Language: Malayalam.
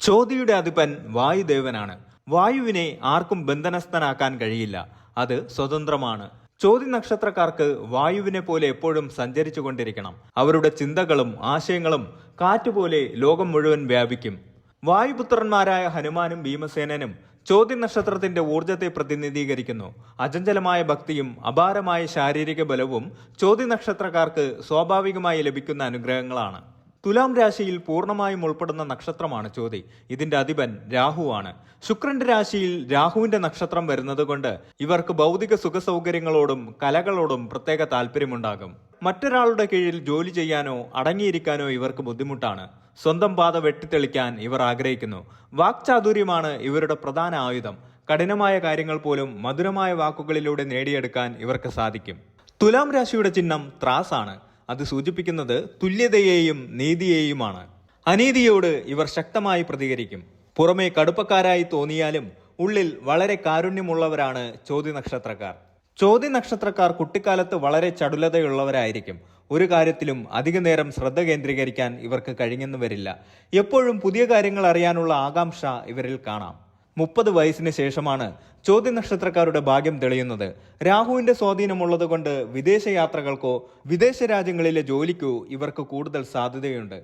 ചോതിയുടെ അധിപൻ വായുദേവനാണ്. വായുവിനെ ആർക്കും ബന്ധനസ്ഥനാക്കാൻ കഴിയില്ല. അത് സ്വതന്ത്രമാണ്. ചോതി നക്ഷത്രക്കാർക്ക് വായുവിനെ പോലെ എപ്പോഴും സഞ്ചരിച്ചു കൊണ്ടിരിക്കണം. അവരുടെ ചിന്തകളും ആശയങ്ങളും കാറ്റുപോലെ ലോകം മുഴുവൻ വ്യാപിക്കും. വായുപുത്രന്മാരായ ഹനുമാനും ഭീമസേനനും ചോതി നക്ഷത്രത്തിന്റെ ഊർജത്തെ പ്രതിനിധീകരിക്കുന്നു. അചഞ്ചലമായ ഭക്തിയും അപാരമായ ശാരീരിക ബലവും ചോതി നക്ഷത്രക്കാർക്ക് സ്വാഭാവികമായി ലഭിക്കുന്ന അനുഗ്രഹങ്ങളാണ്. തുലാം രാശിയിൽ പൂർണ്ണമായും ഉൾപ്പെടുന്ന നക്ഷത്രമാണ് ചോതി. ഇതിന്റെ അധിപൻ രാഹുവാണ്. ശുക്രന്റെ രാശിയിൽ രാഹുവിന്റെ നക്ഷത്രം വരുന്നത് കൊണ്ട് ഇവർക്ക് ഭൗതിക സുഖസൗകര്യങ്ങളോടും കലകളോടും പ്രത്യേക താല്പര്യമുണ്ടാകും. മറ്റൊരാളുടെ കീഴിൽ ജോലി ചെയ്യാനോ അടങ്ങിയിരിക്കാനോ ഇവർക്ക് ബുദ്ധിമുട്ടാണ്. സ്വന്തം പാത വെട്ടിത്തെളിക്കാൻ ഇവർ ആഗ്രഹിക്കുന്നു. വാക്ചാതുര്യമാണ് ഇവരുടെ പ്രധാന ആയുധം. കഠിനമായ കാര്യങ്ങൾ പോലും മധുരമായ വാക്കുകളിലൂടെ നേടിയെടുക്കാൻ ഇവർക്ക് സാധിക്കും. തുലാം രാശിയുടെ ചിഹ്നം ത്രാസാണ്. അത് സൂചിപ്പിക്കുന്നത് തുല്യതയെയും നീതിയെയുമാണ്. അനീതിയോട് ഇവർ ശക്തമായി പ്രതികരിക്കും. പുറമേ കടുപ്പക്കാരായി തോന്നിയാലും ഉള്ളിൽ വളരെ കാരുണ്യമുള്ളവരാണ് ചോതി നക്ഷത്രക്കാർ. ചോതി നക്ഷത്രക്കാർ കുട്ടിക്കാലത്ത് വളരെ ചടുലതയുള്ളവരായിരിക്കും. ഒരു കാര്യത്തിലും അധിക നേരം ശ്രദ്ധ കേന്ദ്രീകരിക്കാൻ ഇവർക്ക് കഴിഞ്ഞെന്ന് വരില്ല. എപ്പോഴും പുതിയ കാര്യങ്ങൾ അറിയാനുള്ള ആകാംക്ഷ ഇവരിൽ കാണാം. 30 വയസ്സിന് ശേഷമാണ് ചോതി നക്ഷത്രക്കാരുടെ ഭാഗ്യം തെളിയുന്നത്. രാഹുവിന്റെ സ്വാധീനമുള്ളത് കൊണ്ട് വിദേശ യാത്രകൾക്കോ വിദേശ രാജ്യങ്ങളിലെ ജോലിക്കോ ഇവർക്ക് കൂടുതൽ സാധ്യതയുണ്ട്.